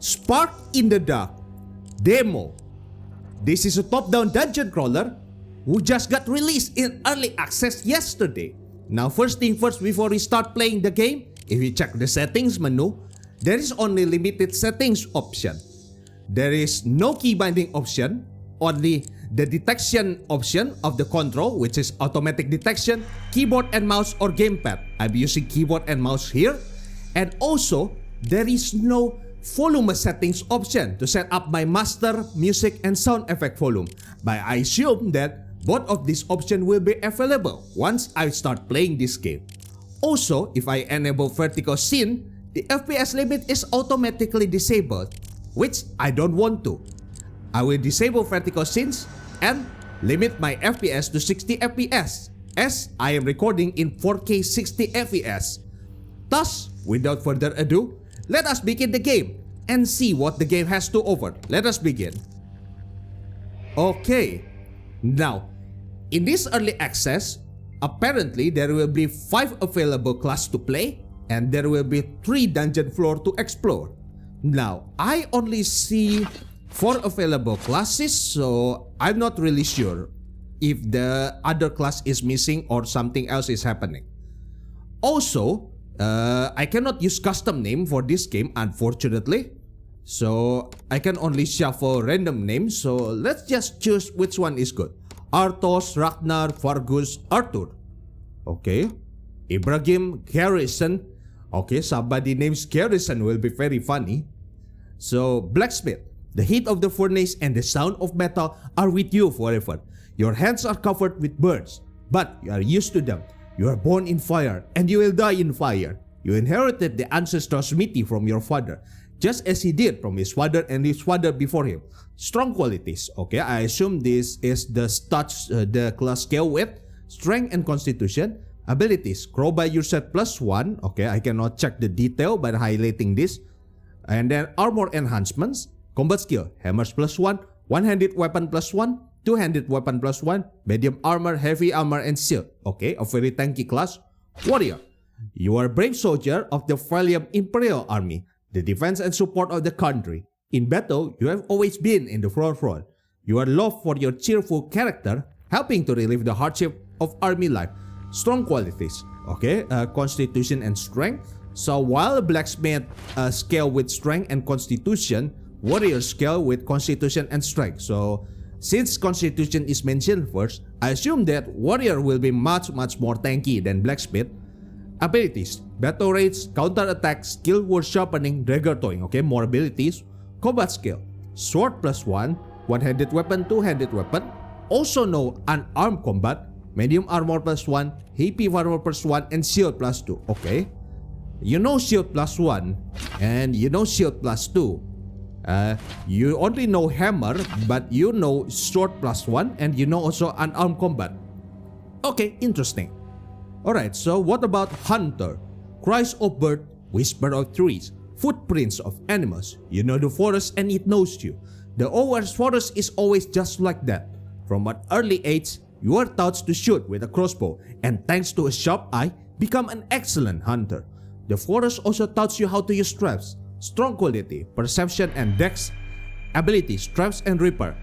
Spark in the Dark demo. This is a top-down dungeon crawler who just got released in early access yesterday. Now first thing first, before we start playing the game, if you check the settings menu, there is only limited settings option. There is no key binding option, only the detection option of the control, which is automatic detection, keyboard and mouse or gamepad. I'm using keyboard and mouse here. And also, there is no volume settings option to set up my master, music and sound effect volume. But I assume that both of these options will be available once I start playing this game. Also, if I enable vertical scene, the FPS limit is automatically disabled, which I don't want to. I will disable vertical scenes and limit my FPS to 60 FPS as I am recording in 4K 60 FPS. Thus, without further ado, let us begin the game and see what the game has to offer. Let us begin. Okay, now, in this early access, apparently there will be 5 available classes to play and there will be 3 dungeon floors to explore. Now, I only see 4 available classes, so I'm not really sure if the other class is missing or something else is happening. Also, I cannot use custom name for this game, unfortunately. So, I can only shuffle random names, so let's just choose which one is good. Arthos, Ragnar, Vargus, Arthur. Okay. Ibrahim, Garrison. Okay, somebody named Garrison will be very funny. So, Blacksmith. The heat of the furnace and the sound of metal are with you forever. Your hands are covered with burns, but you are used to them. You are born in fire, and you will die in fire. You inherited the ancestral smithy from your father, just as he did from his father and his father before him. Strong qualities. Okay, I assume this is the stats, the class scale with strength and constitution. Abilities. Grow by yourself +1. Okay, I cannot check the detail by highlighting this. And then armor enhancements. Combat skill, hammers +1, one-handed weapon +1, two-handed weapon +1, medium armor, heavy armor, and shield. Okay, a very tanky class. Warrior, you are a brave soldier of the Valiant Imperial Army, the defense and support of the country. In battle, you have always been in the front row. You are loved for your cheerful character, helping to relieve the hardship of army life. Strong qualities. Okay, constitution and strength. So while a blacksmith scale with strength and constitution, warrior scale with constitution and strength. So since constitution is mentioned first, I assume that warrior will be much more tanky than blacksmith. Abilities, battle rage, counter attack, skill word sharpening, dagger throwing. Okay, more abilities. Combat skill, sword +1, one-handed weapon, two-handed weapon. Also know unarmed combat, medium armor +1, heavy armor +1, and shield +2. Okay, you know shield +1 and you know shield +2. You only know hammer, but you know sword +1 and you know also unarmed combat. Okay, interesting. Alright, so what about hunter? Cries of bird, whisper of trees, footprints of animals. You know the forest and it knows you. The forest is always just like that. From an early age, you are taught to shoot with a crossbow, and thanks to a sharp eye, become an excellent hunter. The forest also taught you how to use traps. Strong quality, perception and dex. Abilities, traps and reaper.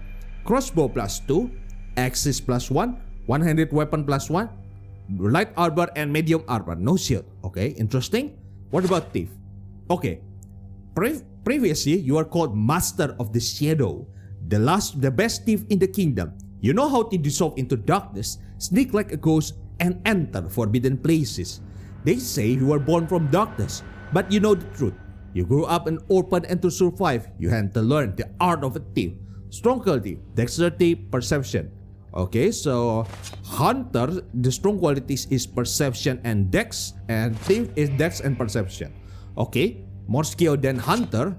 Crossbow +2, axis +1, one-handed weapon +1, light armor and medium armor, no shield. Okay, interesting. What about thief? Okay, previously you are called master of the shadow, the best thief in the kingdom. You know how to dissolve into darkness, sneak like a ghost, and enter forbidden places. They say you were born from darkness, but you know the truth. You grew up an orphan, and to survive, you had to learn the art of a thief. Strong quality, dexterity, perception. Okay, so hunter, the strong qualities is perception and dex, and thief is dex and perception. Okay, more skill than hunter.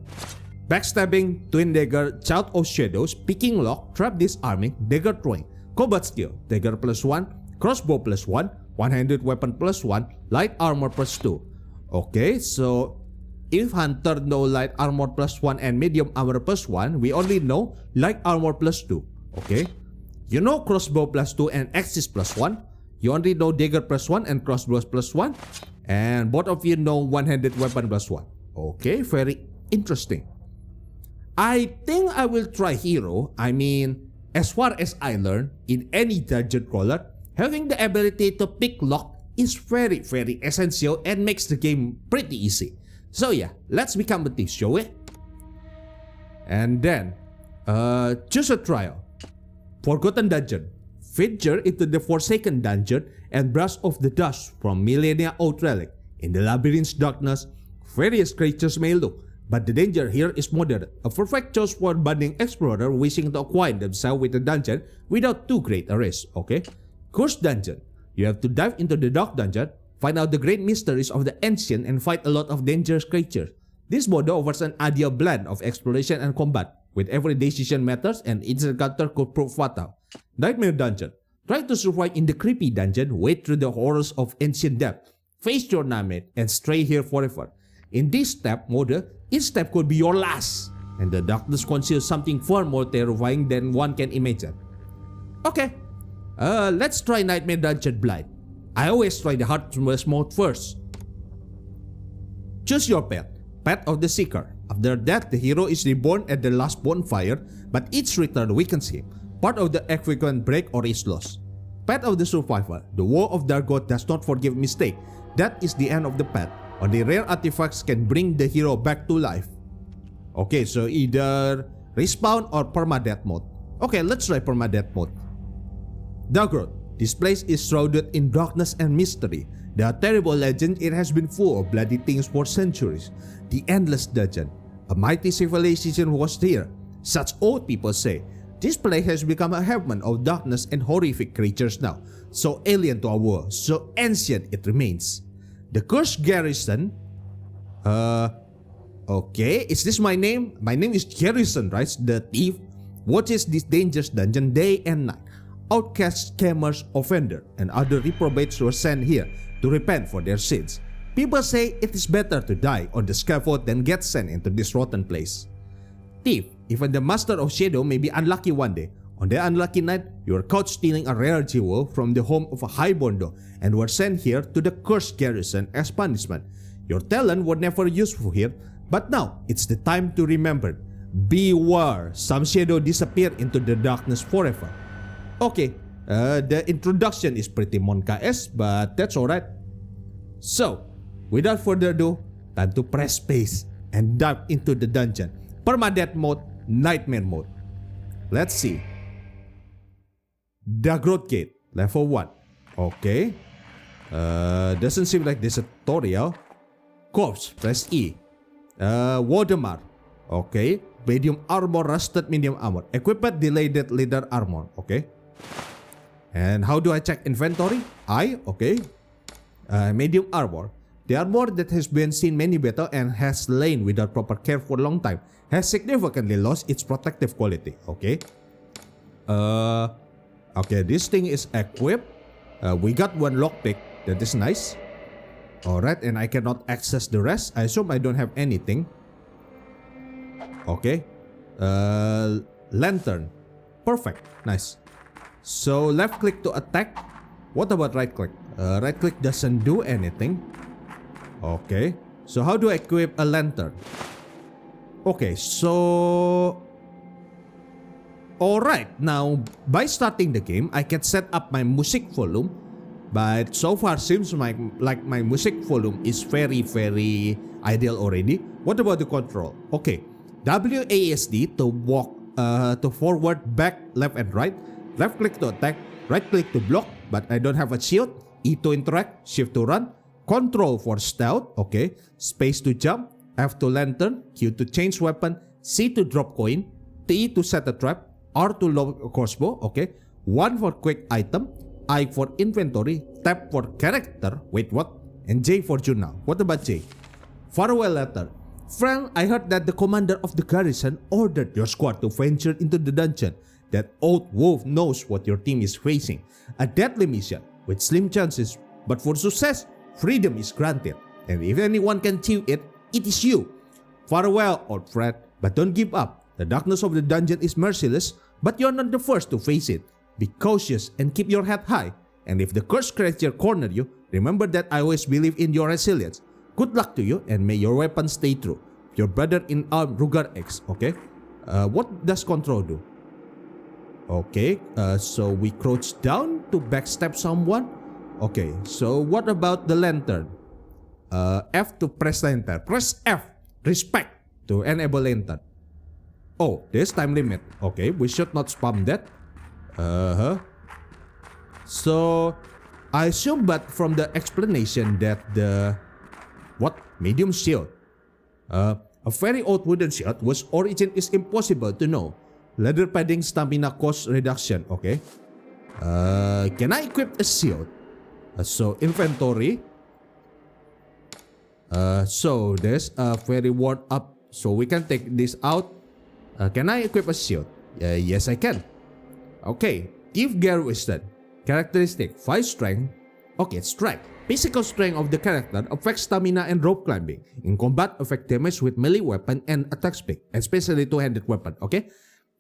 Backstabbing, twin dagger, child of shadows, picking lock, trap disarming, dagger throwing. Combat skill, dagger +1, crossbow +1, one-handed weapon +1, light armor +2. Okay, so if hunter know light armor +1 and medium armor +1, we only know light armor +2. Okay, you know crossbow +2 and axis +1. You only know dagger +1 and crossbow +1, and both of you know one-handed weapon +1. Okay, very interesting. I think I will try hero. I mean, as far as I learned, in any dungeon crawler, having the ability to pick lock is very essential and makes the game pretty easy. So yeah, let's become a thief, shall we? And then, choose a trial. Forgotten Dungeon. Venture into the Forsaken Dungeon and brush off the dust from millennia-old relic. In the labyrinth's darkness, various creatures may look, but the danger here is moderate. A perfect choice for budding explorer wishing to acquaint themselves with the dungeon without too great a risk, okay? Cursed Dungeon. You have to dive into the dark dungeon, find out the great mysteries of the ancient, and fight a lot of dangerous creatures. This mode offers an ideal blend of exploration and combat, with every decision matters and each encounter could prove fatal. Nightmare Dungeon. Try to survive in the creepy dungeon, wade through the horrors of ancient depth, face your nightmare, and stay here forever. In this step mode, each step could be your last, and the darkness conceals something far more terrifying than one can imagine. Okay, let's try Nightmare Dungeon blind. I always try the hardest mode first. Choose your pet. Pet of the Seeker. After that, the hero is reborn at the last bonfire, but each return weakens him. Part of the equipment break or is lost. Pet of the Survivor. The War of Dargoth does not forgive mistake. That is the end of the pet. Only rare artifacts can bring the hero back to life. Okay, so either respawn or permadeath mode. Okay, let's try permadeath mode. Dargoth. This place is shrouded in darkness and mystery. There are terrible legends. It has been full of bloody things for centuries. The Endless Dungeon. A mighty civilization was here. Such old people say. This place has become a haven of darkness and horrific creatures now. So alien to our world, so ancient it remains. The Cursed Garrison. Okay, is this my name? My name is Garrison, right? The thief watches this dangerous dungeon day and night. Outcasts, scammers, offenders, and other reprobates were sent here to repent for their sins. People say it is better to die on the scaffold than get sent into this rotten place. Thief, even the Master of Shadow may be unlucky one day. On the unlucky night, you are caught stealing a rare jewel from the home of a highborn dog and were sent here to the Cursed Garrison as punishment. Your talent were never useful here, but now it's the time to remember. Beware, some shadow disappear into the darkness forever. Okay, the introduction is pretty Monka-esque, but that's alright. So, without further ado, time to press space and dive into the dungeon. Permadeath mode, Nightmare mode. Let's see. Dargoth Gate, level 1. Okay. Doesn't seem like there's a tutorial. Corpse, press E. Waldemar. Okay. Medium armor, rusted medium armor. Equipment, delayed leather armor. Okay. And how do I check inventory? Okay. Medium armor. The armor that has been seen many battles and has lain without proper care for a long time has significantly lost its protective quality. Okay. Okay, this thing is equipped. We got one lockpick. That is nice. Alright, and I cannot access the rest. I assume I don't have anything. Okay. Lantern. Perfect. Nice. So left click to attack. What about right click? Right click doesn't do anything. Okay. So how do I equip a lantern? Okay, so... Alright, now by starting the game, I can set up my music volume. But so far seems like my music volume is very ideal already. What about the control? Okay, WASD to walk, to forward, back, left and right. Left click to attack, right click to block, but I don't have a shield. E to interact, shift to run. Control for stealth, okay. Space to jump, F to lantern, Q to change weapon, C to drop coin, T to set a trap, R to load a crossbow, okay. 1 for quick item, I for inventory, tab for character, wait what? And J for journal. What about J? Farewell letter. Friend, I heard that the commander of the garrison ordered your squad to venture into the dungeon. That old wolf knows what your team is facing. A deadly mission with slim chances, but for success, freedom is granted. And if anyone can achieve it, it is you. Farewell, old friend, but don't give up. The darkness of the dungeon is merciless, but you're not the first to face it. Be cautious and keep your head high. And if the cursed creature corner you, remember that I always believe in your resilience. Good luck to you and may your weapon stay true. Your brother in arm, Rugar X, okay? What does control do? Okay, so we crouch down to backstab someone. Okay, so what about the lantern? F to press lantern. Press F, respect, to enable lantern. Oh, there's time limit. Okay, we should not spam that. So, I assume but from the explanation that the... What? Medium shield. A very old wooden shield whose origin is impossible to know. Leather padding, stamina cost reduction. Okay. Can I equip a shield? So, inventory. So, there's a very worn up. So, we can take this out. Can I equip a shield? Yes, I can. Okay. Give gear wisdom. Characteristic 5 strength. Okay, strength. Physical strength of the character affects stamina and rope climbing. In combat, affect damage with melee weapon and attack speed, especially two-handed weapon. Okay.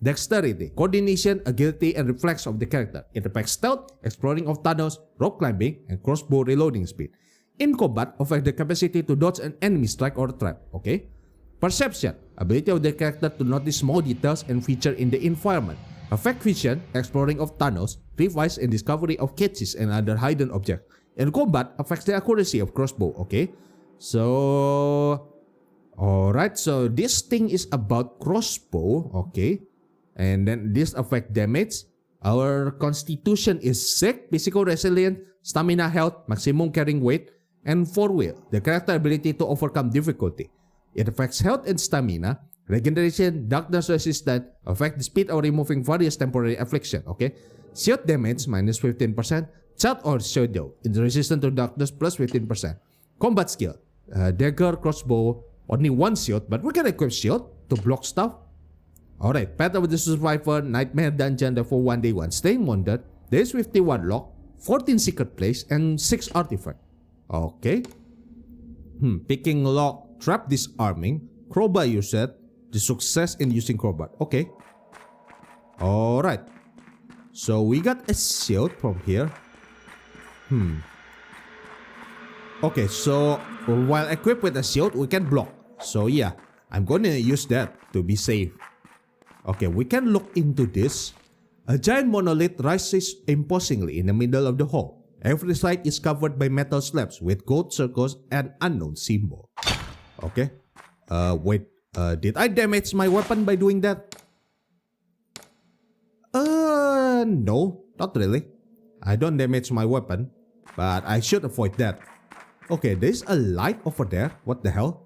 Dexterity, coordination, agility, and reflex of the character. It affects stealth, exploring of tunnels, rope climbing, and crossbow reloading speed. In combat, affect the capacity to dodge an enemy strike or trap. Okay. Perception, ability of the character to notice small details and feature in the environment. Affect vision, exploring of tunnels, revise and discovery of caches and other hidden objects. In combat, affects the accuracy of crossbow. Okay. So, alright. So, this thing is about crossbow. Okay. And then this affect damage. Our constitution is sick, physical resilience, stamina health, maximum carrying weight, and 4-wheel, the character ability to overcome difficulty. It affects health and stamina, regeneration, darkness resistant, affect the speed of removing various temporary affliction. Okay. Shield damage minus 15%, charge or shadow, is resistant to darkness plus 15%. Combat skill, dagger, crossbow, only 1 shield, but we can equip shield to block stuff. Alright, Path of the Survivor, Nightmare Dungeon, Level 1 Day 1, Staying Wounded, Days 51 Lock, 14 Secret Place, and 6 Artifact. Okay. Picking lock, trap disarming, crowbar you said, the success in using crowbar. Okay. Alright. So we got a shield from here. Okay, so while equipped with a shield, we can block. So yeah, I'm gonna use that to be safe. Okay, we can look into this. A giant monolith rises imposingly in the middle of the hall. Every side is covered by metal slabs with gold circles and unknown symbol. Okay. Wait. Did I damage my weapon by doing that? No, not really. I don't damage my weapon, but I should avoid that. Okay, there's a light over there. What the hell?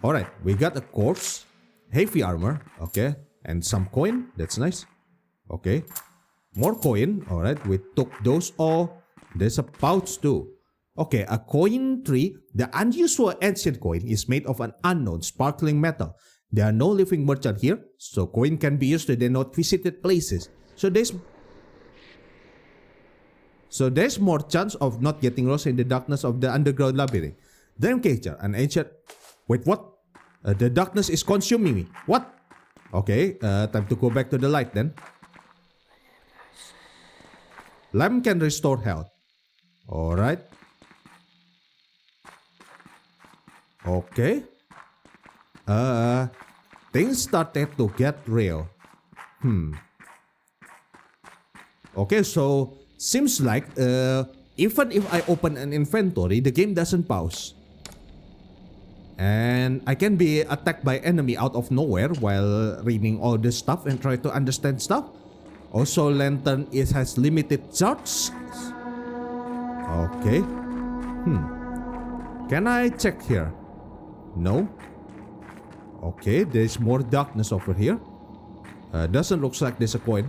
Alright, we got a corpse. Heavy armor, okay, and some coin, that's nice. Okay, more coin, alright, we took those all. There's a pouch too. Okay, a coin tree. The unusual ancient coin is made of an unknown sparkling metal. There are no living merchant here, so coin can be used to denote visited places. So there's more chance of not getting lost in the darkness of the underground labyrinth. Dreamcatcher, an ancient... Wait, what? The darkness is consuming me. What? Okay, time to go back to the light then. Lamp can restore health. Alright. Okay. Things started to get real. Okay, so seems like even if I open an inventory, the game doesn't pause. And I can be attacked by enemy out of nowhere while reading all this stuff and try to understand stuff. Also, lantern has limited charge. Okay. Can I check here? No. Okay, there's more darkness over here. Doesn't look like there's a coin.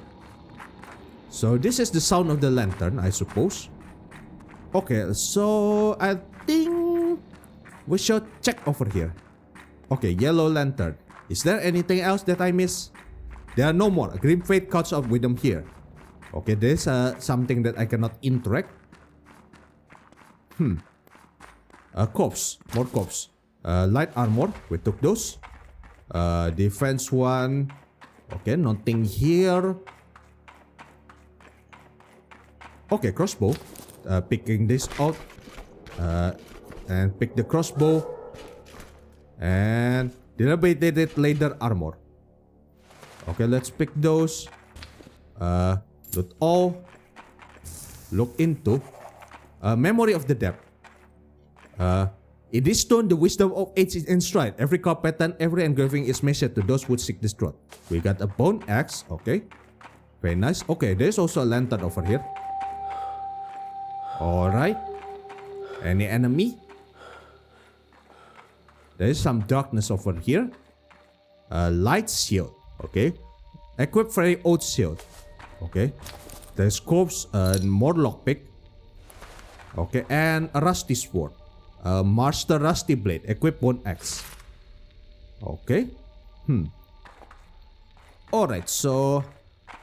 So this is the sound of the lantern, I suppose. Okay, so I think we should check over here. Okay, yellow lantern. Is there anything else that I miss? There are no more. Grim Fate cuts off with them here. Okay, there's something that I cannot interact. A corpse. More corpse. Light armor. We took those. Defense one. Okay, nothing here. Okay, crossbow. Picking this out. And pick the crossbow. And Dilapidated leather armor. Okay, let's pick those. Loot all. Look into. Memory of the depth. In this stone, the wisdom of age is enshrined. Every carpetan, every engraving is measured to those who seek this truth. We got a bone axe. Okay. Very nice. Okay, there's also a lantern over here. Alright. Any enemy? There is some darkness over here. Light shield. Okay. Equip very old shield. Okay. There's corpse, more lockpick. Okay, and a rusty sword. Master rusty blade. Equip bone axe. Okay. Alright, so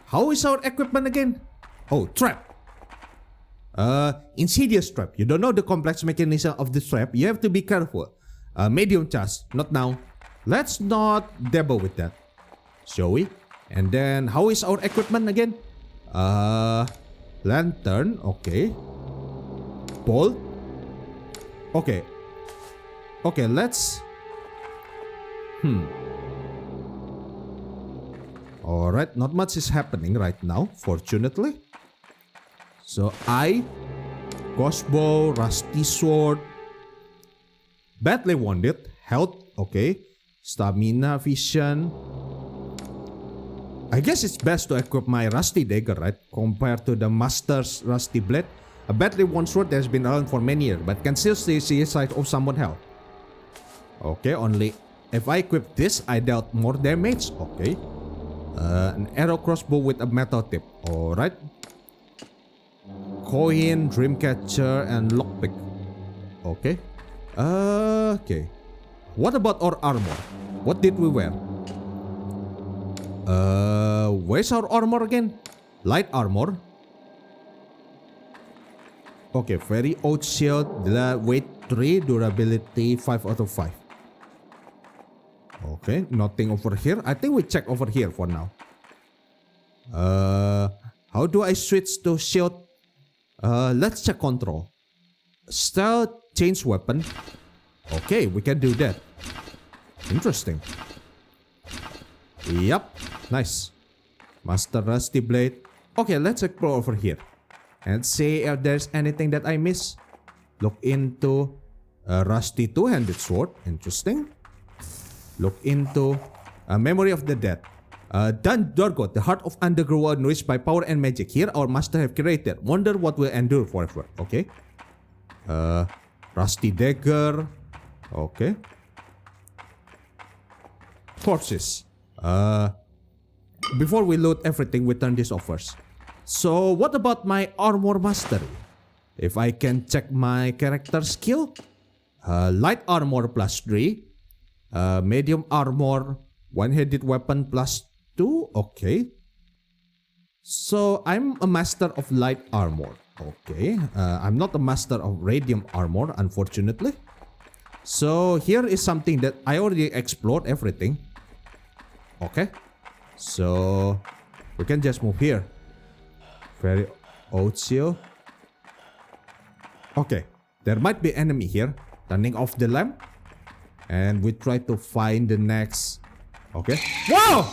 how is our equipment again? Oh, trap. Insidious trap. You don't know the complex mechanism of this trap. You have to be careful. Medium chance. Not now. Let's not dabble with that. Shall we? And then, how is our equipment again? Lantern. Okay. Bolt. Okay. Okay, let's... Alright, not much is happening right now, fortunately. So, crossbow, rusty sword, badly wounded, health, okay. Stamina, vision. I guess it's best to equip my rusty dagger, right? Compared to the master's rusty blade. A badly worn sword that has been around for many years, but can still see the side of someone's health. Okay, only if I equip this, I dealt more damage. Okay. An arrow crossbow with a metal tip. Alright. Coin, dreamcatcher, and lockpick. Okay. Okay. What about our armor? What did we wear? Where's our armor again? Light armor. Okay, very old shield. Weight 3, durability 5 out of 5. Okay, nothing over here. I think we check over here for now. How do I switch to shield? Let's check control. Stealth, change weapon. Okay, we can do that. Interesting. Yep, nice. Master rusty blade. Okay, let's explore over here and see if there's anything that I miss. Look into a rusty two-handed sword. Interesting. Look into a memory of the dead. Dargot, the heart of underground nourished by power and magic. Here our master have created. Wonder what will endure forever. Okay. Rusty dagger. Okay. Corpses. Before we loot everything, we turn this off first. So what about my armor mastery? If I can check my character skill. Light armor plus 3. Medium armor, one-handed weapon plus 2. Okay. So I'm a master of light armor. Okay. I'm not a master of radium armor, unfortunately. So here is something that I already explored everything. Okay. So we can just move here. Very old shield. Okay. There might be enemy here. Turning off the lamp. And we try to find the next. Okay. Whoa!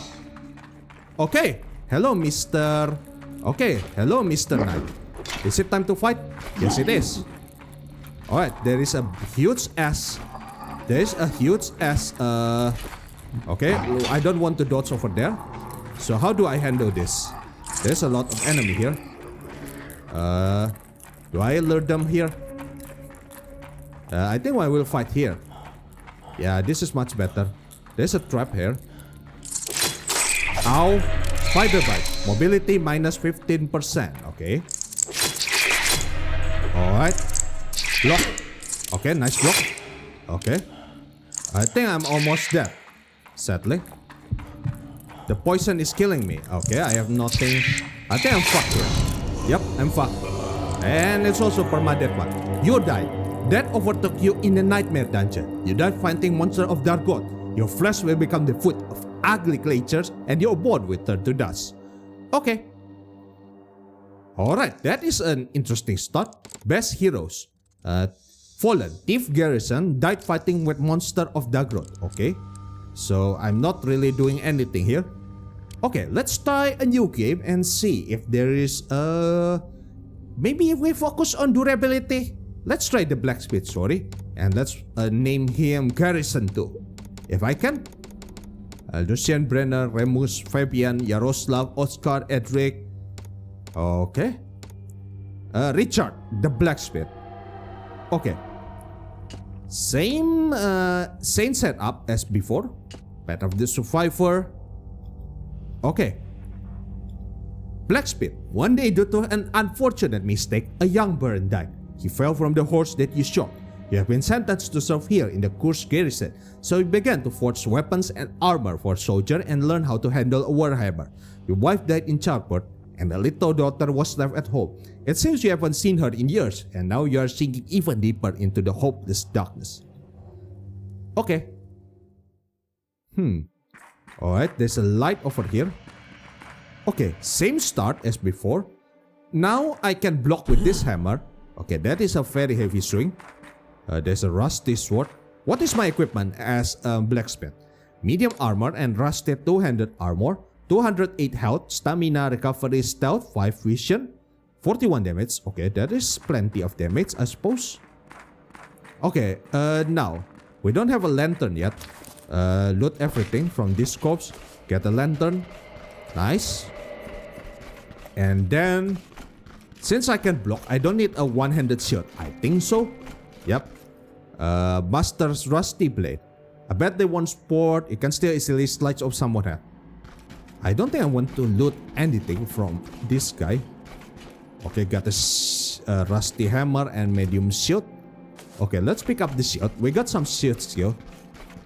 Okay. Hello, Mr. Okay. Hello, Mr. Knight. Is it time to fight? Yes, it is. Alright. There is a huge ass. There is a huge ass. Okay. I don't want to dodge over there. So how do I handle this? There's a lot of enemy here. Do I lure them here? I think I will fight here. Yeah, this is much better. There's a trap here. Ow. Fiber bite. Mobility minus 15%. Okay. Alright. Block. Okay, nice block. Okay. I think I'm almost dead. Sadly. The poison is killing me. Okay, I have nothing. I think I'm fucked here. Yep, I'm fucked. And it's also permadeath one. You died. Death overtook you in the nightmare dungeon. You died fighting monster of Dargot. Your flesh will become the food of ugly creatures and your body will turn to dust. Okay. Alright, that is an interesting start. Best heroes. Fallen. Thief Garrison died fighting with monster of Dargot. Okay. So I'm not really doing anything here. Okay, let's try a new game and see if there is maybe if we focus on durability. Let's try the blacksmith, sorry. And let's name him Garrison 2. If I can. Lucian, Brenner, Remus, Fabian, Yaroslav, Oscar, Edric. Okay. Richard, the blacksmith. Okay. Same setup as before. Path of the Survivor. Okay. Blacksmith. One day, due to an unfortunate mistake, a young baron died. He fell from the horse that you shot. You have been sentenced to serve here in the Kursk garrison, so you began to forge weapons and armor for soldiers and learn how to handle a warhammer. Your wife died in childbirth, and a little daughter was left at home. It seems you haven't seen her in years, and now you are sinking even deeper into the hopeless darkness. Okay. Alright, there's a light over here. Okay, same start as before. Now I can block with this hammer. Okay, that is a very heavy swing. There's a rusty sword. What is my equipment as a blacksmith? Medium armor and rusted two-handed armor. 208 health, stamina, recovery, stealth, 5 vision, 41 damage. Okay, that is plenty of damage, I suppose. Okay, now, we don't have a lantern yet. Loot everything from this corpse. Get a lantern. Nice. And then, since I can block, I don't need a one-handed shield. I think so. Yep. Master's Rusty Blade. I bet they want sport. You can still easily slice off someone head. I don't think I want to loot anything from this guy. Okay, got a rusty hammer and medium shield. Okay, let's pick up the shield. We got some shields here.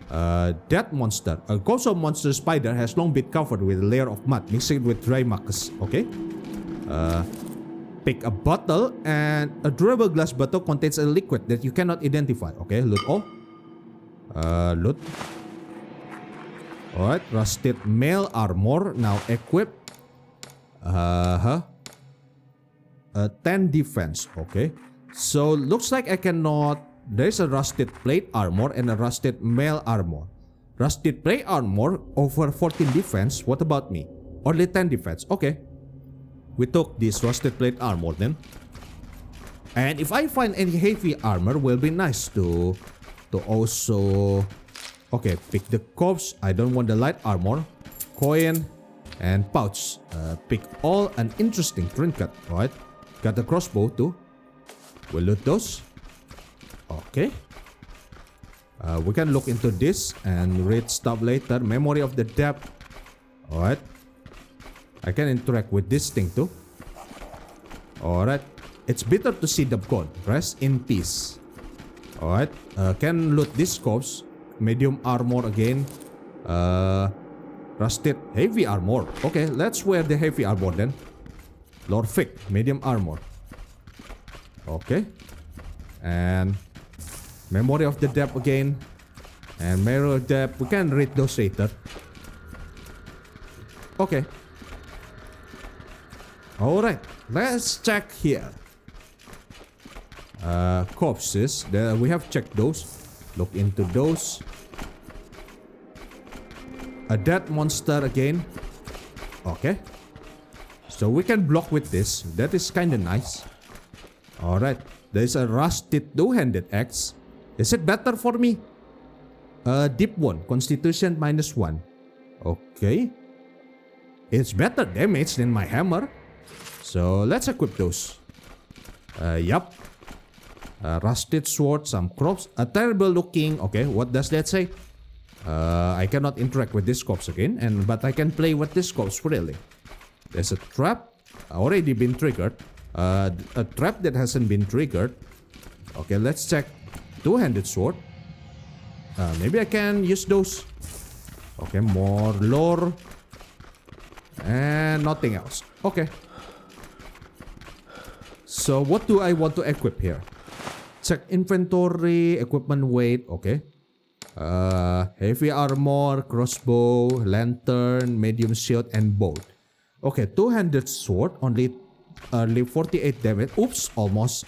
That monster, a colossal monster spider, has long been covered with a layer of mud mixed with dry mucus. Okay. Pick a bottle, and a durable glass bottle contains a liquid that you cannot identify. Okay, loot all. Loot. Alright, rusted mail armor now equipped. 10 defense. Okay, so looks like I cannot. There's a rusted plate armor and a rusted mail armor. Rusted plate armor over 14 defense. What about me? Only 10 defense. Okay. We took this rusted plate armor then. And if I find any heavy armor, will be nice to also. Okay, pick the corpse. I don't want the light armor. Coin and pouch. Pick all an interesting trinket. Alright. Got the crossbow too. We'll loot those. Okay. We can look into this and read stuff later. Memory of the depth. Alright. I can interact with this thing too. Alright. It's bitter to see them gone. Rest in peace. Alright. Can loot this corpse. Medium armor again. Rusted heavy armor. Okay, let's wear the heavy armor then. Lord Vic, medium armor. Okay. And memory of the depth again. And memory of the depth. We can read those later. Okay. Alright, let's check here. Corpses. We have checked those. Look into those. A dead monster again. Okay. So we can block with this. That is kinda nice. Alright. There's a rusted two-handed axe. Is it better for me? Deep 1. Constitution -1. Okay. It's better damage than my hammer. So let's equip those. Yup. Rusted sword, some crops. A terrible looking. Okay, what does that say? I cannot interact with this corpse again, but I can play with this corpse freely. There's a trap. Already been triggered. A trap that hasn't been triggered. Okay, let's check. Two-handed sword. Maybe I can use those. Okay, more lore. And nothing else. Okay. So what do I want to equip here? Check inventory, equipment weight. Okay. Heavy armor, crossbow, lantern, medium shield, and bow. Okay, two-handed sword, only 48 damage. Oops, almost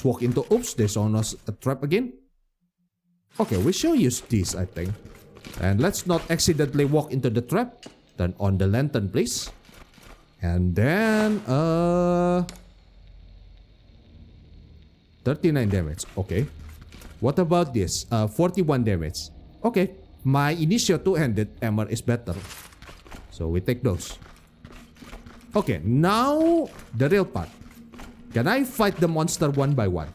walk into oops. There's almost a trap again. Okay, we should use this, I think. And let's not accidentally walk into the trap. Turn on the lantern, please. And then, 39 damage. Okay. What about this? 41 damage. Okay. My initial two-handed hammer is better. So we take those. Okay, now the real part. Can I fight the monster one by one?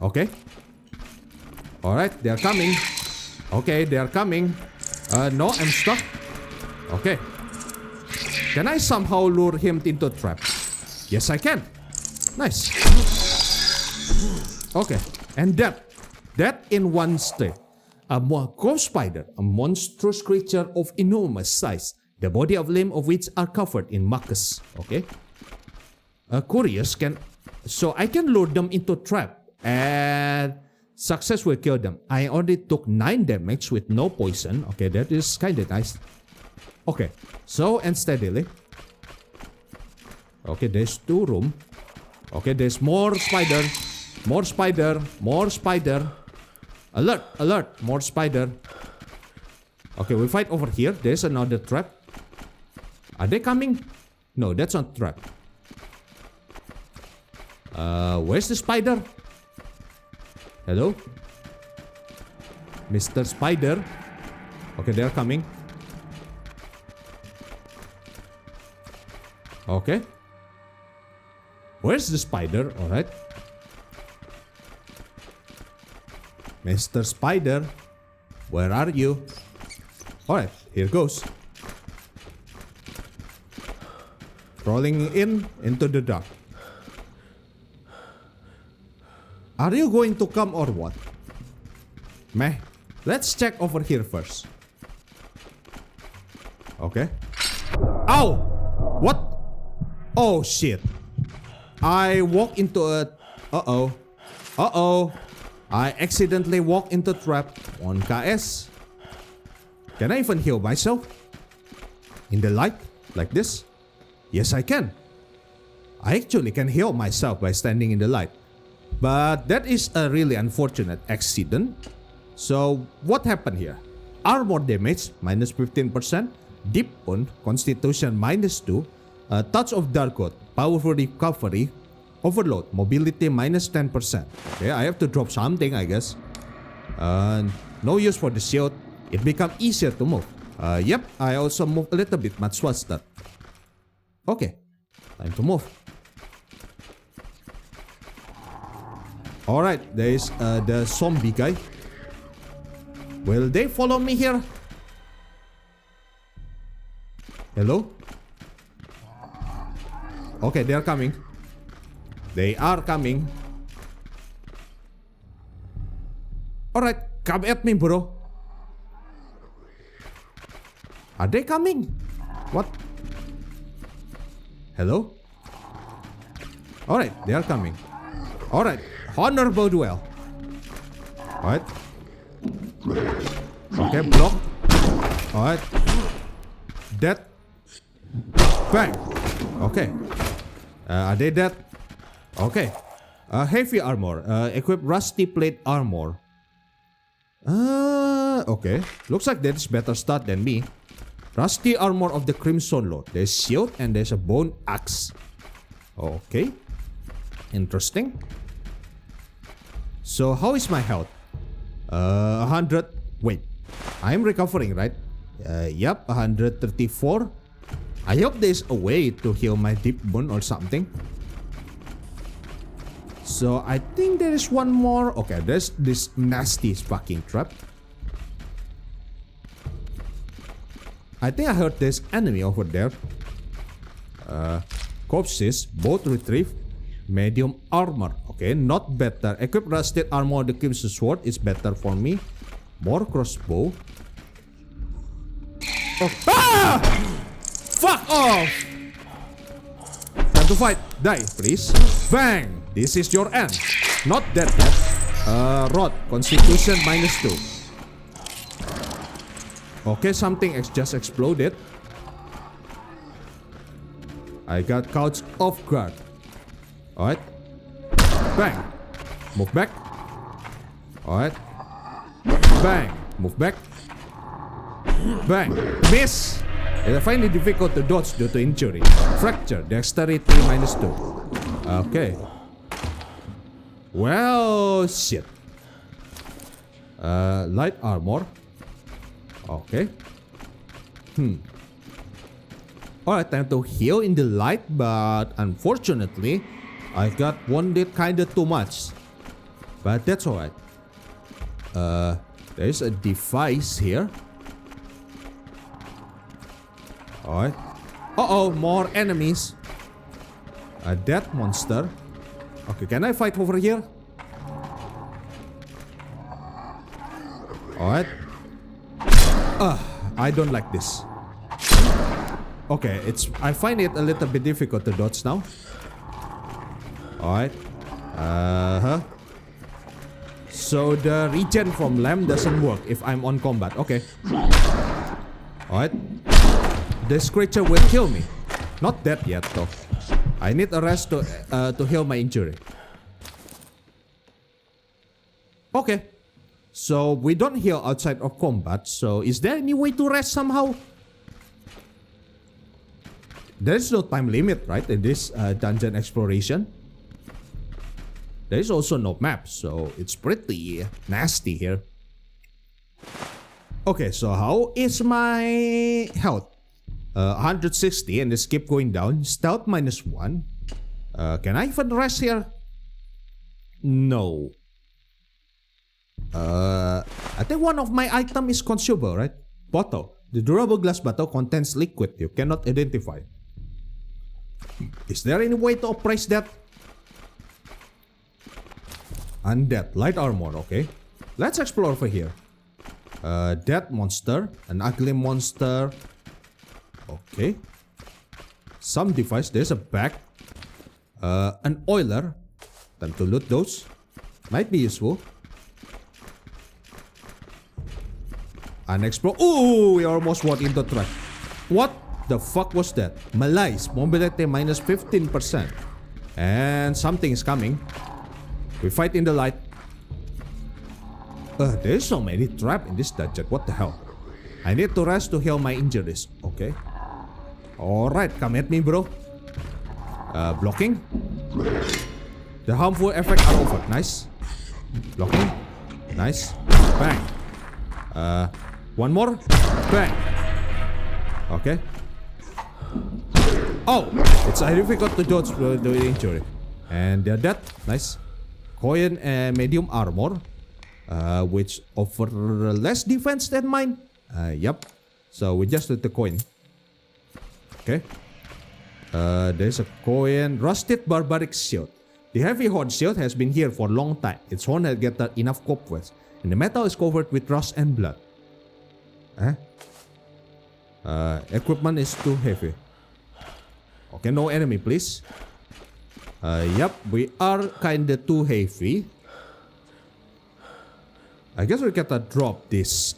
Okay. Alright, they are coming. Okay, they are coming. No, I'm stuck. Okay. Can I somehow lure him into a trap? Yes, I can. Nice. Okay, and that in one step. A ghost spider, a monstrous creature of enormous size, the body of limb of which are covered in mucus. Okay. Couriers can, so I can lure them into a trap and successfully kill them. I only took 9 damage with no poison. Okay, that is kinda nice. Okay, so and steadily. Okay, there's 2 room. Okay, there's more spider. More spider. More spider. Alert, alert, more spider. Okay, we fight over here. There's another trap. Are they coming? No, that's not trap. Where's the spider? Hello? Mr. Spider. Okay, they're coming. Okay. Where's the spider? Alright. Mr. Spider, where are you? Alright, here goes. Crawling into the dark. Are you going to come or what? Meh. Let's check over here first. Okay. Ow! What? Oh shit. I walk into a... Uh-oh. Uh-oh. I accidentally walked into trap on KS. Can I even heal myself? In the light? Like this? Yes, I can. I actually can heal myself by standing in the light. But that is a really unfortunate accident. So, what happened here? Armor damage, minus 15%. Deep wound, constitution, minus 2. A touch of darkwood, powerful recovery. Overload, mobility minus 10%. Okay, I have to drop something, I guess. No use for the shield. It becomes easier to move. Yep, I also move a little bit much faster. Okay, time to move. Alright, there is the zombie guy. Will they follow me here? Hello? Okay, they are coming. They are coming. Alright, come at me, bro. Are they coming? What? Hello? Alright, they are coming. Alright, honorable duel. Alright. Okay, block. Alright. Dead. Bang. Okay. Are they dead? Okay. Heavy armor. Equip rusty plate armor. Okay. Looks like that is better start than me. Rusty armor of the Crimson Lord. There's shield and there's a bone axe. Okay. Interesting. So how is my health? 100. Wait. I'm recovering, right? Yep. 134. I hope there's a way to heal my deep wound or something. So I think there is one more. Okay, there's this nasty fucking trap. I think I heard this enemy over there. Corpses, both retrieve. Medium armor. Okay, not better. Equip rusted armor. The Crimson Sword is better for me. More crossbow. Oh. Ah! Fuck off! Time to fight. Die, please. Bang! This is your end. Not dead yet. Rod. Constitution minus 2. Okay, something just exploded. I got caught off guard. Alright. Bang. Move back. Alright. Bang. Move back. Bang. Miss. I find it difficult to dodge due to injury. Fracture. Dexterity -2. Okay. Well, shit. Light armor. Okay. Alright, time to heal in the light, but unfortunately, I got wounded kinda too much. But that's alright. There's a device here. Alright. Uh-oh, more enemies. A dead monster. Okay, can I fight over here? Alright. I don't like this. Okay, I find it a little bit difficult to dodge now. Alright. So the regen from lamp doesn't work if I'm on combat. Okay. Alright. This creature will kill me. Not dead yet though. I need a rest to heal my injury. Okay. So we don't heal outside of combat. So is there any way to rest somehow? There is no time limit, right, in this dungeon exploration. There is also no map, so it's pretty nasty here. Okay, so how is my health? 160 and just keep going down. Stealth -1. Can I even rest here? No. I think one of my items is consumable, right? Bottle. The durable glass bottle contains liquid you cannot identify. Is there any way to appraise that? Undead. Light armor, okay. Let's explore over here. Dead monster. An ugly monster. Okay. Some device. There's a bag. An oiler. Time to loot those. Might be useful. Unexplored. Ooh, we almost walked into trap. What the fuck was that? Malaise. Mobility -15%. And something is coming. We fight in the light. There's so many traps in this dungeon. What the hell? I need to rest to heal my injuries. Okay. Alright, come at me, bro. Blocking. The harmful effects are over. Nice. Blocking. Nice. Bang. One more. Bang. Okay. Oh, it's difficult to dodge the injury. And they're dead. Nice. Coin and medium armor. Which offer less defense than mine. Yep. So we just need the coin. Okay. There's a coin. Rusted barbaric shield. The heavy horn shield has been here for a long time. Its horn has gathered enough cobwebs, and the metal is covered with rust and blood. Equipment is too heavy. Okay, no enemy, please. Yep, we are kinda too heavy. I guess we gotta drop this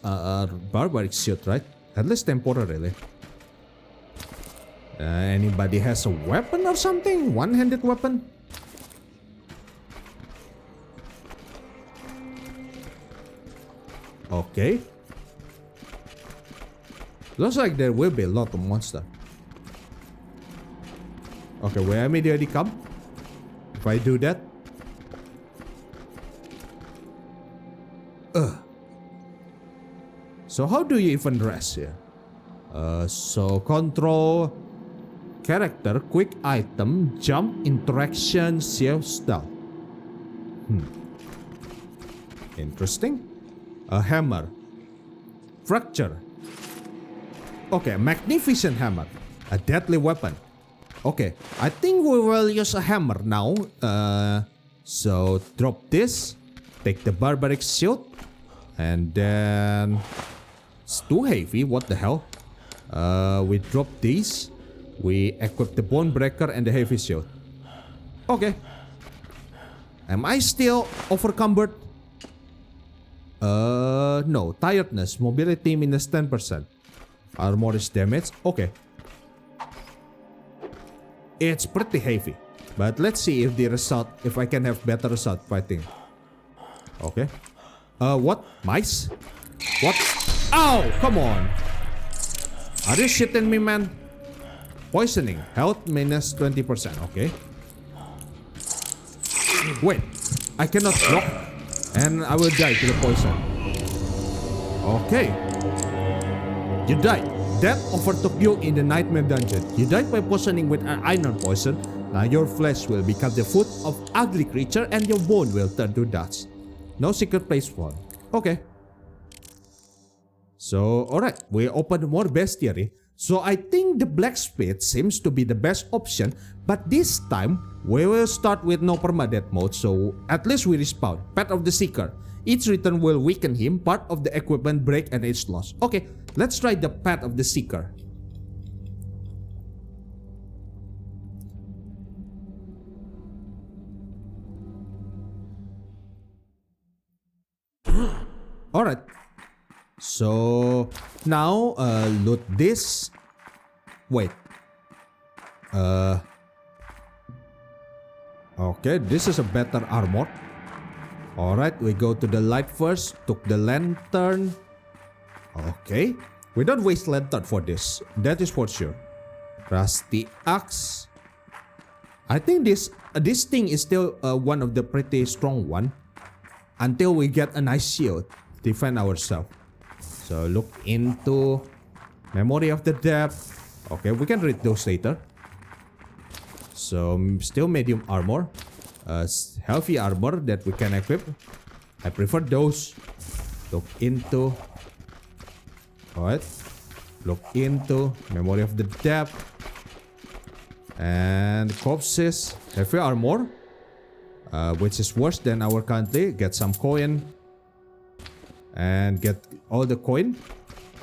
barbaric shield, right? At least temporarily. Anybody has a weapon or something? One-handed weapon? Okay. Looks like there will be a lot of monsters. Okay, will I immediately come? If I do that? So how do you even rest here? So control character, quick item, jump, interaction, save, stealth. Interesting. A hammer. Fracture. Okay, magnificent hammer. A deadly weapon. Okay, I think we will use a hammer now. So drop this. Take the barbaric shield. And then... It's too heavy, what the hell? We drop these. We equip the bone breaker and the heavy shield. Okay. Am I still overcumbered? No. Tiredness. Mobility -10%. Armor is damaged. Okay. It's pretty heavy. But let's see if the result, if I can have better result fighting. Okay. What? Mice? What? Ow! Come on! Are you shitting me, man? Poisoning. Health minus 20%. Okay. Wait. I cannot block. And I will die to the poison. Okay. You died. Death overtook you in the nightmare dungeon. You died by poisoning with an iron poison. Now your flesh will become the food of ugly creature and your bone will turn to dust. No secret place found. Okay. So, alright. We opened more bestiary. So I think the blacksmith seems to be the best option. But this time, we will start with no permadeath mode. So at least we respawn. Path of the Seeker. Each return will weaken him. Part of the equipment break and it's lost. Okay. Let's try the Path of the Seeker. Alright. So now loot this. Wait. Okay, this is a better armor. Alright, we go to the light first. Took the lantern. Okay. We don't waste lantern for this. That is for sure. Rusty axe. I think this thing is still one of the pretty strong one. Until we get a nice shield. Defend ourselves. So look into Memory of the Depth. Okay, we can read those later. So still medium armor. Healthy armor that we can equip. I prefer those. Look into. Alright. Look into Memory of the Depth. And corpses. Heavy armor. Which is worse than our country. Get some coin. And get all the coin.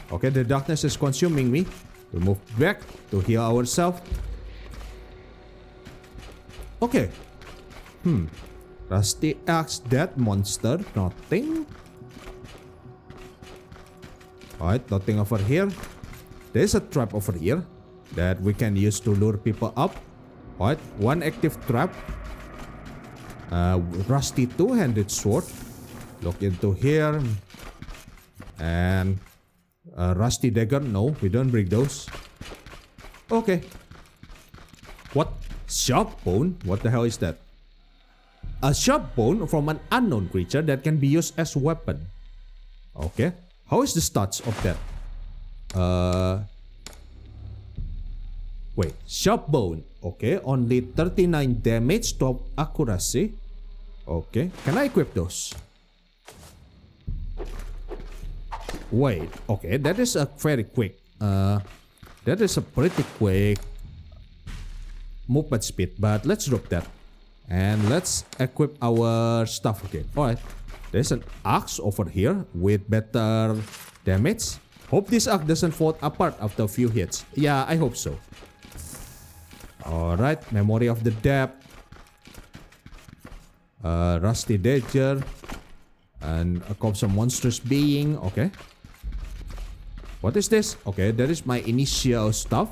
Okay, the darkness is consuming me. We move back to heal ourselves. Okay. Rusty axe, dead monster. Nothing. Alright, nothing over here. There's a trap over here that we can use to lure people up. Alright, one active trap. Rusty two-handed sword. Look into here. And rusty dagger. No, we don't bring those. Okay. What? Sharp bone? What the hell is that? A sharp bone from an unknown creature that can be used as weapon. Okay. How is the stats of that? Wait. Sharp bone. Okay. Only 39 damage, 12 accuracy. Okay. Can I equip those? Wait, okay, that is a very quick. That is a pretty quick movement speed, but let's drop that. And let's equip our stuff again. Alright, there's an axe over here with better damage. Hope this axe doesn't fall apart after a few hits. Yeah, I hope so. Alright, Memory of the Depth. Rusty dagger. And a corpse of monstrous being. Okay. What is this? Okay, that is my initial stuff.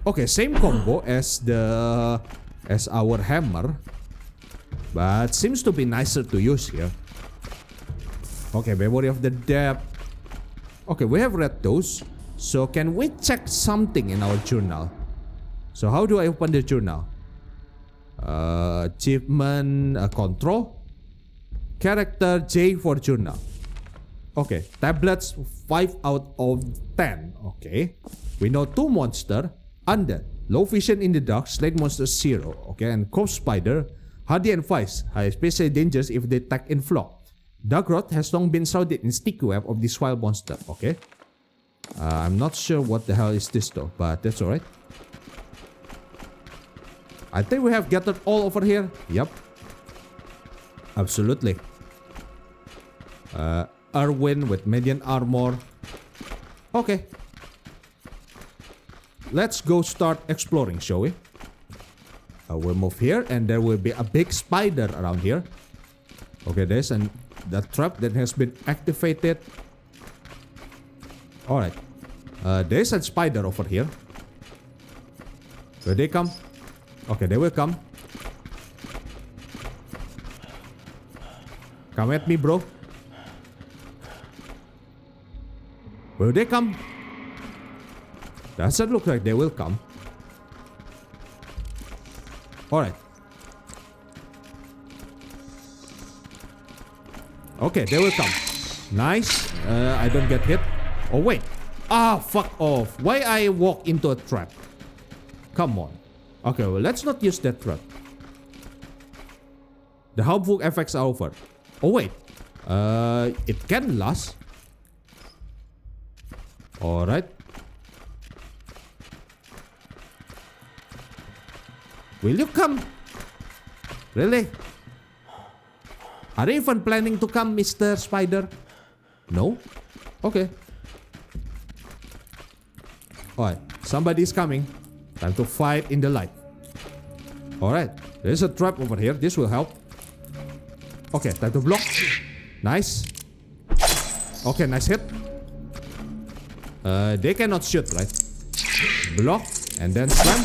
Okay, same combo as our hammer. But seems to be nicer to use here. Okay, Memory of the Depth. Okay, we have read those. So can we check something in our journal? So how do I open the journal? Achievement control. Character J for journal. Okay, tablets 5 out of 10. Okay, we know 2 monster. Undead, low vision in the dark, slate monster 0. Okay, and corpse spider, hardy and vice, are especially dangerous if they attack in flock. Dark rot has long been shrouded in sticky web of this wild monster. Okay, I'm not sure what the hell is this though, but that's alright. I think we have gathered all over here. Yep, absolutely. Erwin with median armor. Okay. Let's go start exploring, shall we? We'll move here and there will be a big spider around here. Okay, there's that trap that has been activated. Alright. There's a spider over here. Will they come? Okay, they will come. Come at me, bro. Will they come? Doesn't look like they will come. Alright. Okay, they will come. Nice. I don't get hit. Oh, wait. Ah, fuck off. Why I walk into a trap? Come on. Okay, well, let's not use that trap. The harmful effects are over. Oh, wait. It can last. Alright. Will you come? Really? Are you even planning to come, Mr. Spider? No? Okay. Alright, somebody's coming. Time to fight in the light. Alright, there's a trap over here. This will help. Okay, time to block. Nice. Okay, nice hit. They cannot shoot, right? Block and then slam.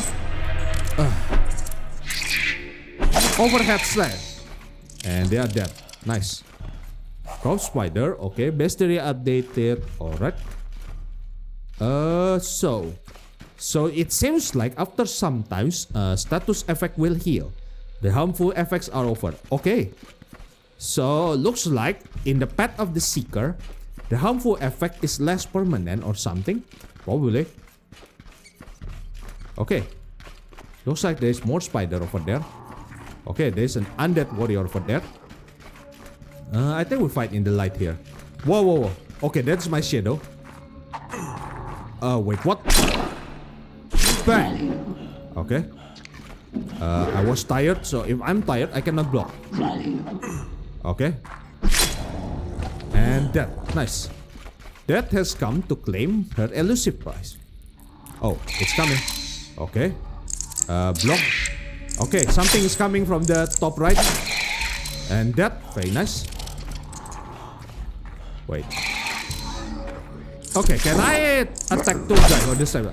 Overhead slam. And they are dead. Nice. Crow Spider. Okay, bestiary updated. Alright. So it seems like after some times, status effect will heal. The harmful effects are over. Okay. So looks like in the Path of the Seeker, the harmful effect is less permanent or something. Probably. Okay. Looks like there's more spider over there. Okay, there's an undead warrior over there. I think we fight in the light here. Whoa, whoa, whoa. Okay, that's my shadow. Wait, what? Bang! Okay. I was tired, so if I'm tired, I cannot block. Okay. And Death. Nice. Death has come to claim her elusive prize. Oh, it's coming. Okay. Block. Okay, something is coming from the top right. And Death. Very nice. Wait. Okay, can I attack two guys on this side?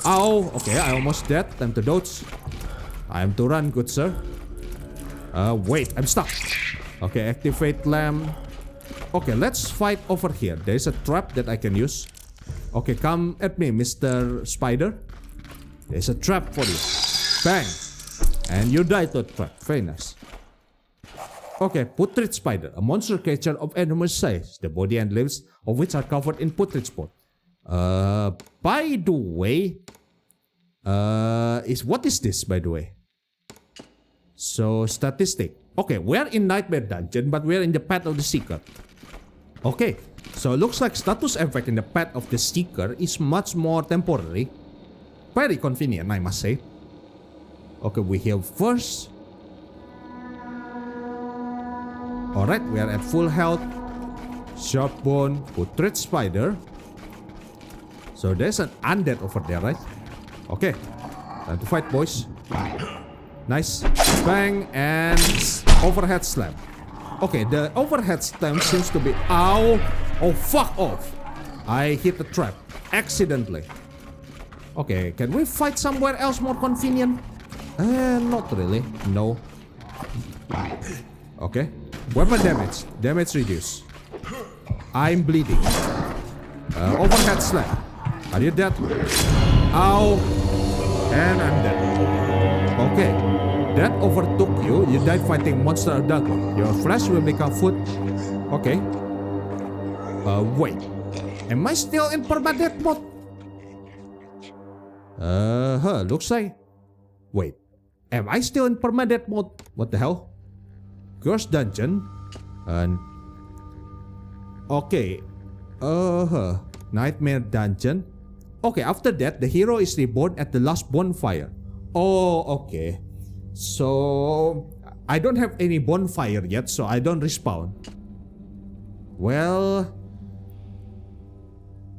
Ow. Okay, I almost dead. Time to dodge. Time to run, good sir. Wait, I'm stuck. Okay, activate lamp. Okay, let's fight over here. There's a trap that I can use. Okay, come at me, Mr. Spider. There's a trap for you. Bang. And you die to a trap. Very nice. Okay, Putrid Spider. A monster creature of enormous size. The body and limbs of which are covered in putrid spot. By the way, what is this, by the way? So, statistic. Okay, we're in Nightmare Dungeon, but we're in the Path of the Seeker. Okay, so it looks like status effect in the Path of the Seeker is much more temporary. Very convenient, I must say. Okay, we heal first. Alright, we are at full health. Sharp bone, Putrid Spider. So there's an undead over there, right? Okay, time to fight, boys. Nice. Bang and overhead slam. Okay, the overhead slam seems to be... Ow! Oh, fuck off! I hit the trap. Accidentally. Okay, can we fight somewhere else more convenient? Not really. No. Okay. Weapon damage. Damage reduced. I'm bleeding. Overhead slam. Are you dead? Ow! And I'm dead. Okay. That overtook you. You died fighting monster adulthood. Your flesh will become food. Okay. Wait. Am I still in permadeath mode? Looks like... Wait. Am I still in permadeath mode? What the hell? Cursed Dungeon. Okay. Nightmare Dungeon. Okay, after that, the hero is reborn at the last bonfire. Oh, okay. So, I don't have any bonfire yet, so I don't respawn. Well,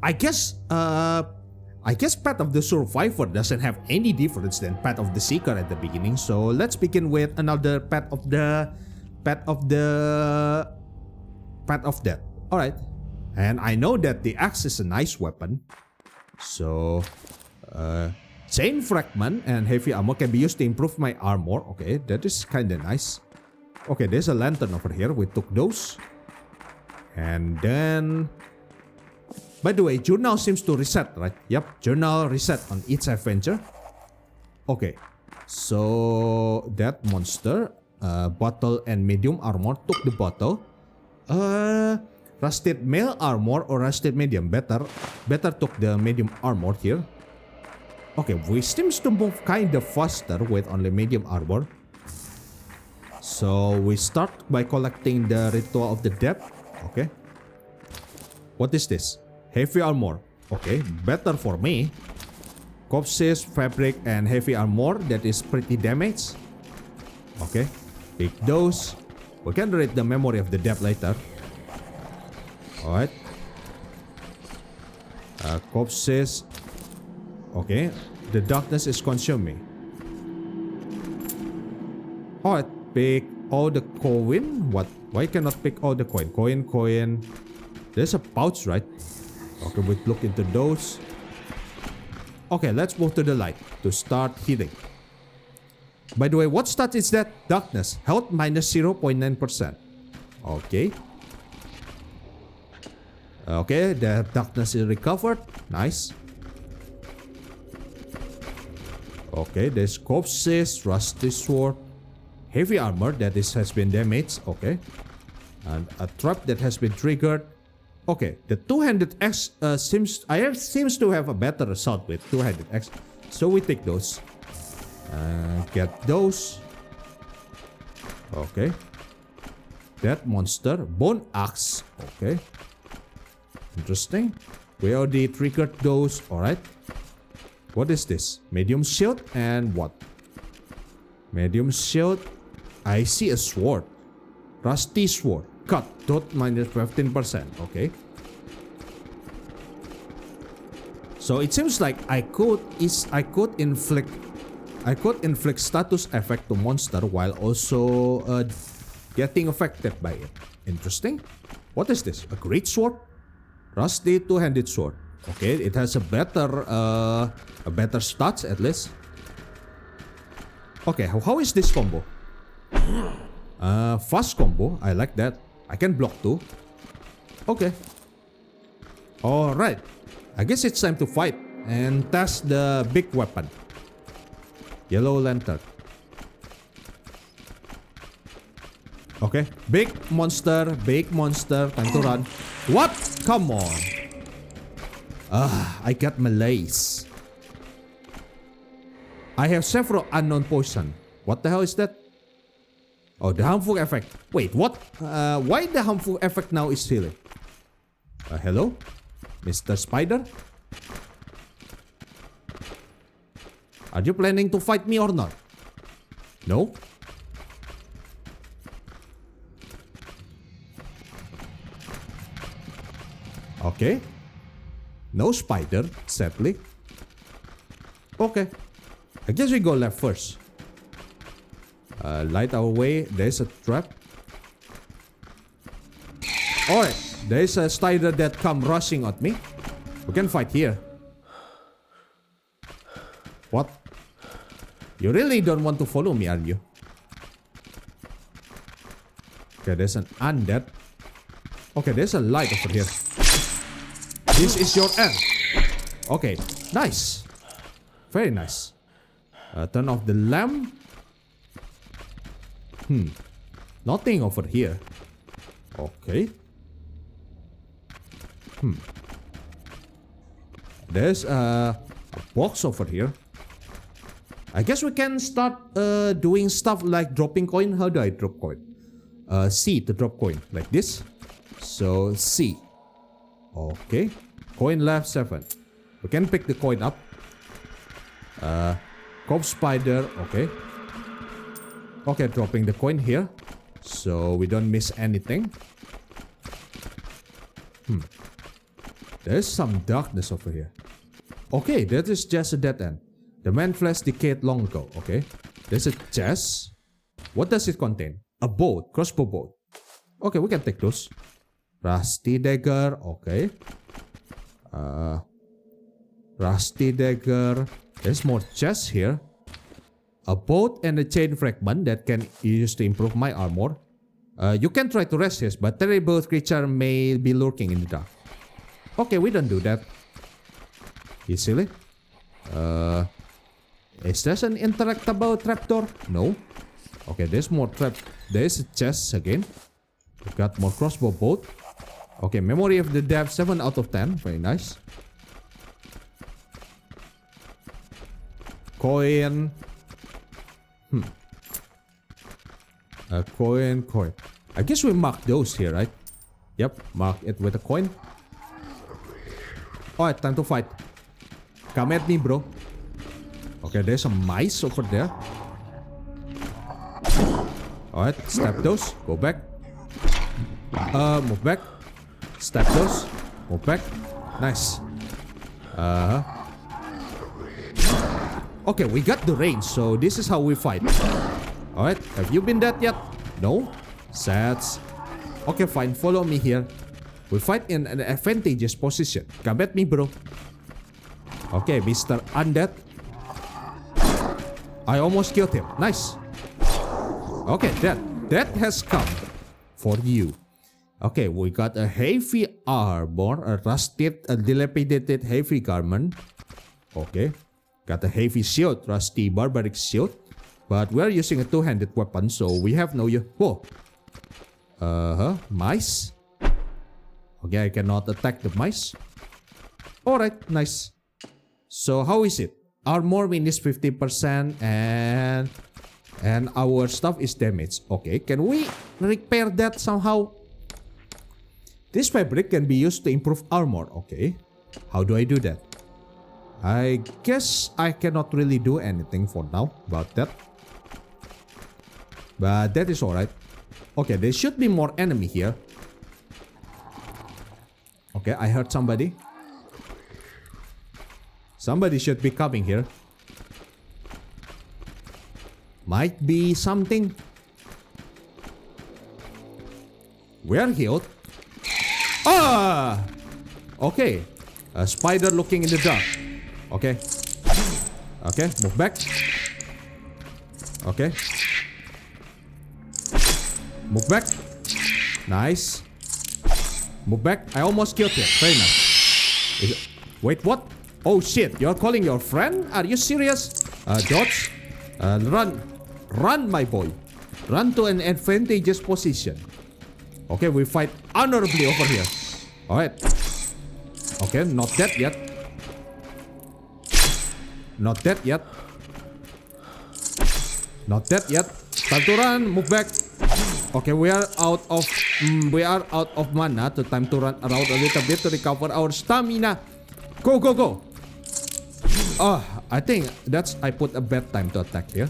I guess Path of the Survivor doesn't have any difference than Path of the Seeker at the beginning. So let's begin with another Path of Death. Alright. And I know that the axe is a nice weapon. So, chain fragment and heavy armor can be used to improve my armor. Okay, that is kinda nice. Okay, there's a lantern over here. We took those. And then... By the way, journal seems to reset, right? Yep, journal reset on each adventure. Okay, so that monster, bottle and medium armor, took the bottle. Rusted male armor or rusted medium? Better took the medium armor here. Okay, we seems to move kinda faster with only medium armor. So we start by collecting the ritual of the depth. Okay. What is this? Heavy armor. Okay, better for me. Corpses, fabric, and heavy armor. That is pretty damaged. Okay, pick those. We can read the memory of the depth later. Alright. Corpses. Okay, the darkness is consuming. Alright, pick all the coin. What? Why cannot pick all the coin? Coin. There's a pouch, right? Okay, we look into those. Okay, let's move to the light to start healing. By the way, what stat is that? Darkness. Health minus 0.9%. Okay. Okay, the darkness is recovered. Nice. Okay, there's corpses, rusty sword, heavy armor that has been damaged. Okay. And a trap that has been triggered. Okay, the two-handed axe seems to have a better result with two-handed axe. So we take those. Get those. Okay. That monster. Bone axe. Okay. Interesting. We already triggered those. Alright. What is this? Medium shield and what? Medium shield. I see a sword. Rusty sword. Cut. Dot minus 15%. Okay. So it seems like I could inflict status effect to monster while also getting affected by it. Interesting. What is this? A great sword? Rusty two-handed sword. Okay, it has a better stats at least. Okay, how is this combo? Fast combo. I like that. I can block too. Okay. Alright. I guess it's time to fight and test the big weapon. Yellow lantern. Okay. Big monster. Time to run. What? Come on. I got malaise. I have several unknown poison. What the hell is that? Oh, the harmful effect. Wait, what? Why the harmful effect now is healing? Hello? Mr. Spider? Are you planning to fight me or not? No? Okay. No spider, sadly. Okay. I guess we go left first. Light our way. There's a trap. Alright. There's a spider that come rushing at me. We can fight here. What? You really don't want to follow me, are you? Okay, there's an undead. Okay, there's a light over here. This is your end. Okay, nice. Very nice. Turn off the lamp. Nothing over here. Okay. There's a box over here. I guess we can start doing stuff like dropping coin. How do I drop coin? C to drop coin. Like this. So C. Okay. Coin left 7. We can pick the coin up. Corpse spider. Okay. Okay, dropping the coin here. So we don't miss anything. There's some darkness over here. Okay, that is just a dead end. The man flesh decayed long ago. Okay. There's a chest. What does it contain? A bow. Crossbow bow. Okay, we can take those. Rusty dagger. Okay. Rusty dagger. There's more chests here. a boat and a chain fragment that can use to improve my armor. You can try to resist, but terrible creature may be lurking in the dark. Okay, we don't do that. You silly? Is there an interactable trapdoor? No. Okay, there's more trap. There's a chest again. We got more crossbow bolt. Okay, memory of the depth 7 out of 10. Very nice. Coin. Coin. I guess we mark those here, right? Yep, mark it with a coin. Alright, time to fight. Come at me, bro. Okay, there's some mice over there. Alright, stab those. Go back. Move back. Stab those. Move back. Nice. Okay, we got the range, so this is how we fight. Alright, have you been dead yet? No? Sats. Okay, fine, follow me here. We fight in an advantageous position. Come at me, bro. Okay, Mr. Undead. I almost killed him. Nice. Okay, that has come for you. Okay, we got a heavy armor, a rusted, a dilapidated heavy garment. Okay. Got a heavy shield, rusty barbaric shield. But we're using a two-handed weapon, so we have no use. Whoa. Mice. Okay, I cannot attack the mice. Alright, nice. So how is it? Armor minus 50% and our stuff is damaged. Okay, can we repair that somehow? This fabric can be used to improve armor. Okay, how do I do that? I guess I cannot really do anything for now about that. But that is alright. Okay, there should be more enemy here. Okay, I heard somebody. Somebody should be coming here. Might be something. We're healed. Ah! Okay. A spider looking in the dark. Okay. Okay, move back. Okay. Move back. Nice. Move back. I almost killed him. Very nice. Wait, what? Oh shit, you're calling your friend? Are you serious? Dodge. Run. Run, my boy. Run to an advantageous position. Okay, we fight honorably over here. Alright. Okay, not dead yet. Not dead yet. Not dead yet. Time to run. Move back. Okay, we are out of mana. So time to run around a little bit to recover our stamina. Go, go, go. I think I put a bad time to attack here.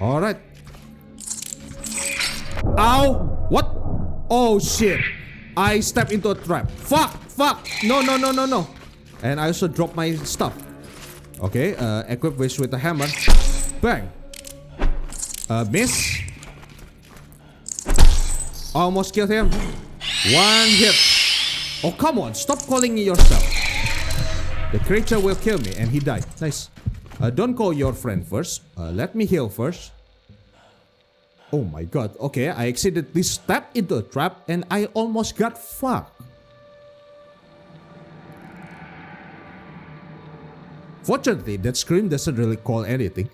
Alright. Ow! What? Oh shit. I stepped into a trap. Fuck! Fuck! No, no, no, no, no. And I also dropped my stuff. Okay, equip this with a hammer. Bang. Miss. Almost killed him. One hit. Oh, come on. Stop calling me yourself. The creature will kill me. And he died. Nice. Don't call your friend first. Let me heal first. Oh my god. Okay, I accidentally stepped into a trap and I almost got fucked. Fortunately, that scream doesn't really call anything.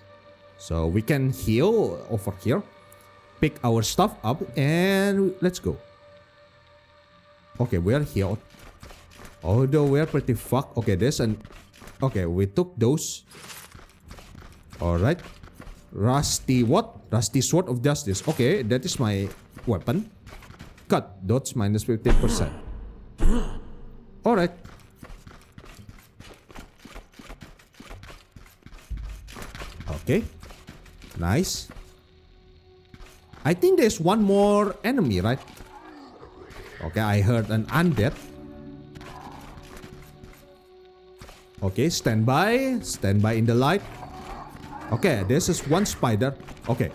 So we can heal over here. Pick our stuff up and let's go. Okay, we are healed. Although we are pretty fucked. Okay, there's an... Okay, we took those. Alright. Rusty what? Rusty Sword of Justice. Okay, that is my weapon. Cut. Dodge minus 15%. Alright. Okay. Nice. I think there's one more enemy, right? Okay, I heard an undead. Okay, stand by. Stand by in the light. Okay, this is one spider. Okay.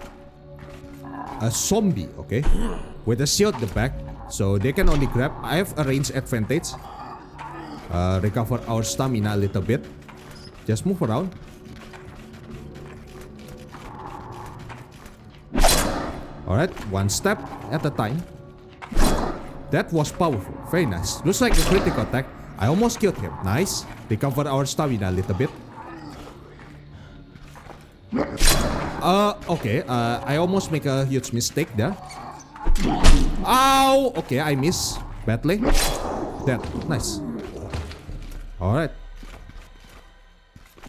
A zombie, okay. With a shield at the back. So they can only grab. I have a range advantage. Recover our stamina a little bit. Just move around. Alright, one step at a time. That was powerful. Very nice. Looks like a critical attack. I almost killed him. Nice. Recover our stamina a little bit. Okay. I almost make a huge mistake there. Ow! Okay, I miss badly. That. Nice. Alright.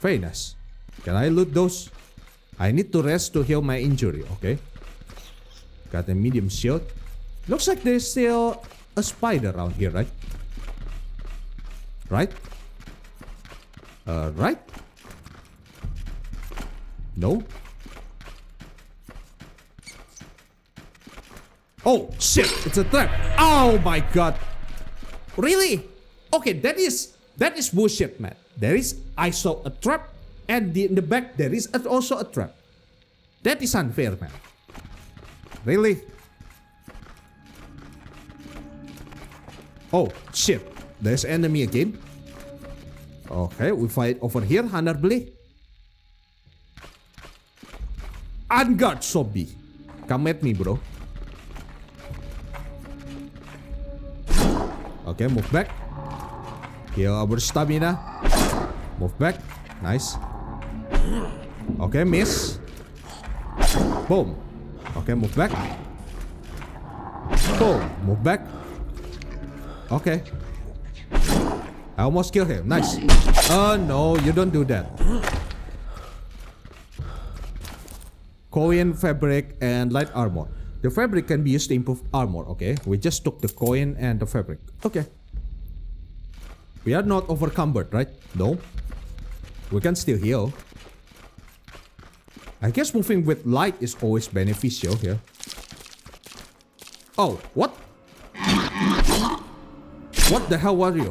Very nice. Can I loot those? I need to rest to heal my injury. Okay. Got a medium shield. Looks like there's still a spider around here, right? Right? Right? No? Oh, shit! It's a trap! Oh my god! Really? Okay, that is bullshit, man. I saw a trap, and in the back there is also a trap. That is unfair, man. Really? Oh, shit. There's enemy again. Okay, we fight over here, honorably. Unguard zombie. Come at me, bro. Okay, move back. Heal our stamina. Move back. Nice. Okay, miss. Boom. Okay, move back. Boom. Move back. Okay. I almost killed him. Nice. Oh no, you don't do that. Coin, fabric, and light armor. The fabric can be used to improve armor. Okay, we just took the coin and the fabric. Okay. We are not overcumbered, right? No. We can still heal. I guess moving with light is always beneficial here. Oh, what? What the hell were you?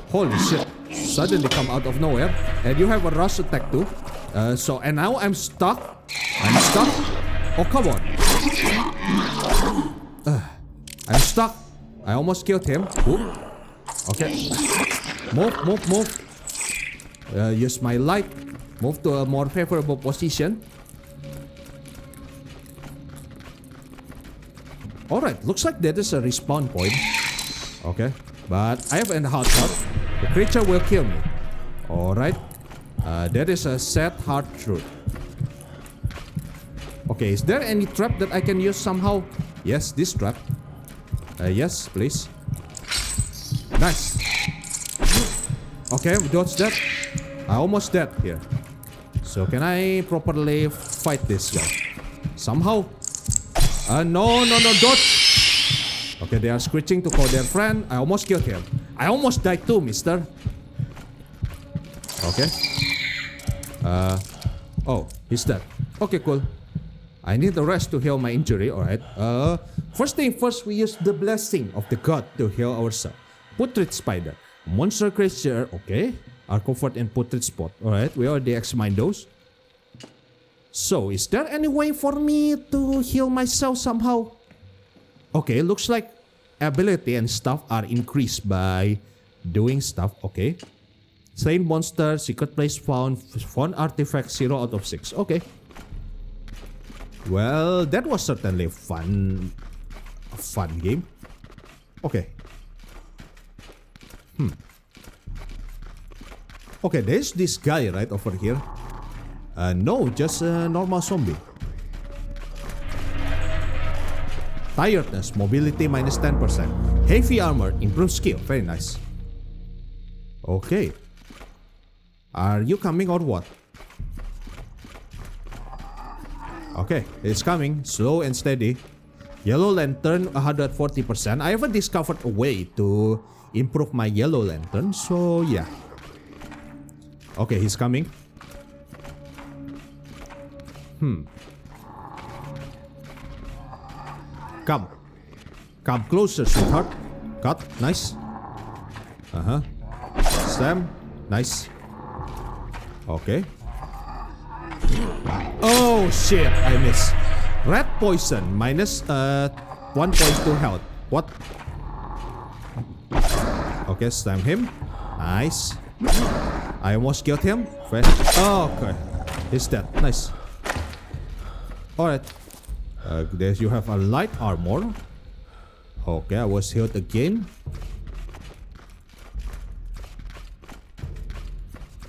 Holy shit. Suddenly come out of nowhere. And you have a rush attack too. And now I'm stuck. I'm stuck. Oh, come on. I'm stuck. I almost killed him. Ooh. Okay. Move. Use my light. Move to a more favorable position. Alright, looks like that is a respawn point. Okay, but I have a hard heart. The creature will kill me. Alright. That is a sad hard truth. Okay, is there any trap that I can use somehow? Yes, this trap. Yes, please. Nice. Okay, dodge that. I almost dead here. So can I properly fight this guy? Somehow? No, dodge. Okay, they are screeching to call their friend. I almost killed him. I almost died too, mister. Okay. Oh, he's dead. Okay, cool. I need the rest to heal my injury, alright. First thing first, we use the blessing of the god to heal ourselves. Putrid spider. Monster creature, okay. Are covered in putrid spot. Alright, we already examined those. So, is there any way for me to heal myself somehow? Okay, looks like ability and stuff are increased by doing stuff. Okay. Slain monster, secret place found artifact 0 out of 6. Okay. Well, that was certainly a fun game. Okay. Okay, there's this guy right over here. No, just a normal zombie. Tiredness, mobility minus 10%. Heavy armor, improved skill. Very nice. Okay. Are you coming or what? Okay, it's coming. Slow and steady. Yellow lantern, 140%. I haven't discovered a way to improve my yellow lantern, so yeah. Okay, he's coming. Come closer, sweetheart. Cut. Nice. Slam. Nice. Okay. Oh shit, I missed. Red poison minus 1.2 health. What? Okay, slam him. Nice. I almost killed him. Oh, okay. He's dead. Nice. Alright. There you have a light armor. Okay, I was hit again.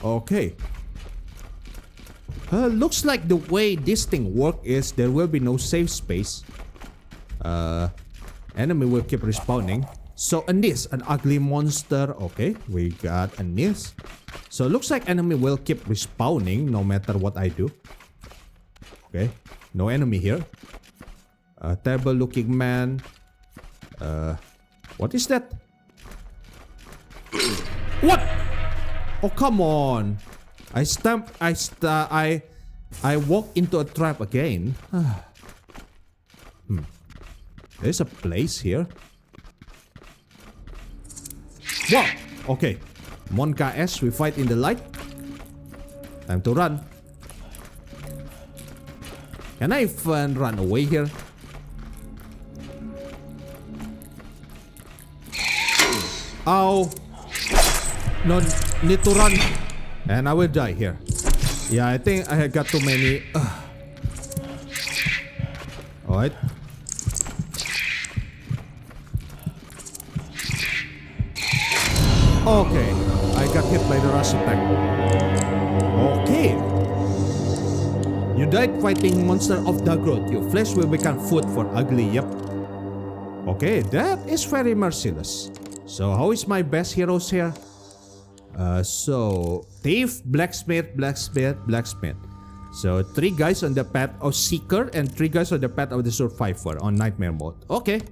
Okay. Looks like the way this thing works is there will be no safe space. Enemy will keep respawning. So Anis, an ugly monster. Okay, we got Anis. So looks like enemy will keep respawning no matter what I do. Okay, no enemy here. Terrible looking man. What is that? What? Oh, come on. I walk into a trap again. There's a place here. Wow. Okay. Monka S, we fight in the light. Time to run. Can I even run away here? Ow. No, need to run. And I will die here. Yeah, I think I got too many. Alright. Okay, I got hit by the rush attack. Okay. You died fighting monster of the growth. Your flesh will become food for ugly. Yep. Okay, that is very merciless. So how is my best heroes here? So thief, blacksmith, blacksmith, blacksmith. So 3 guys on the path of seeker and 3 guys on the path of the survivor on nightmare mode. Okay.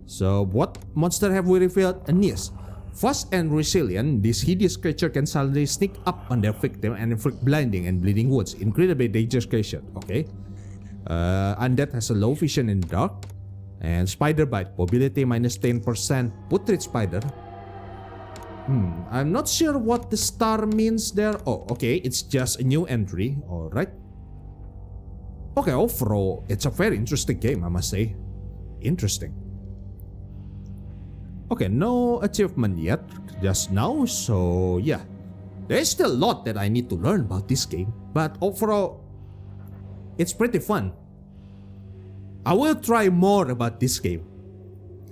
So what monster have we revealed? Anis. Fast and resilient, this hideous creature can suddenly sneak up on their victim and inflict blinding and bleeding wounds. Incredibly dangerous creature. Okay. Undead has a low vision in the dark. And spider bite, mobility minus 10%. Putrid spider. I'm not sure what the star means there. Oh, okay, it's just a new entry. Alright. Okay, overall, it's a very interesting game, I must say. Interesting. Okay, no achievement yet, just now, so yeah. There's still a lot that I need to learn about this game, but overall, it's pretty fun. I will try more about this game.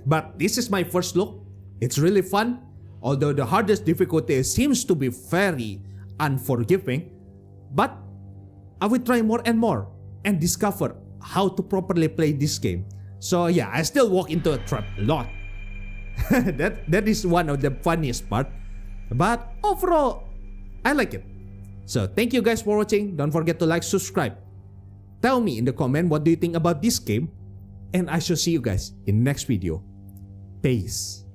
But this is my first look. It's really fun, although the hardest difficulty seems to be very unforgiving. But I will try more and more and discover how to properly play this game. So yeah, I still walk into a trap a lot. that is one of the funniest part. But overall, I like it. So thank you guys for watching. Don't forget to like, subscribe. Tell me in the comment what do you think about this game. And I shall see you guys in the next video. Peace.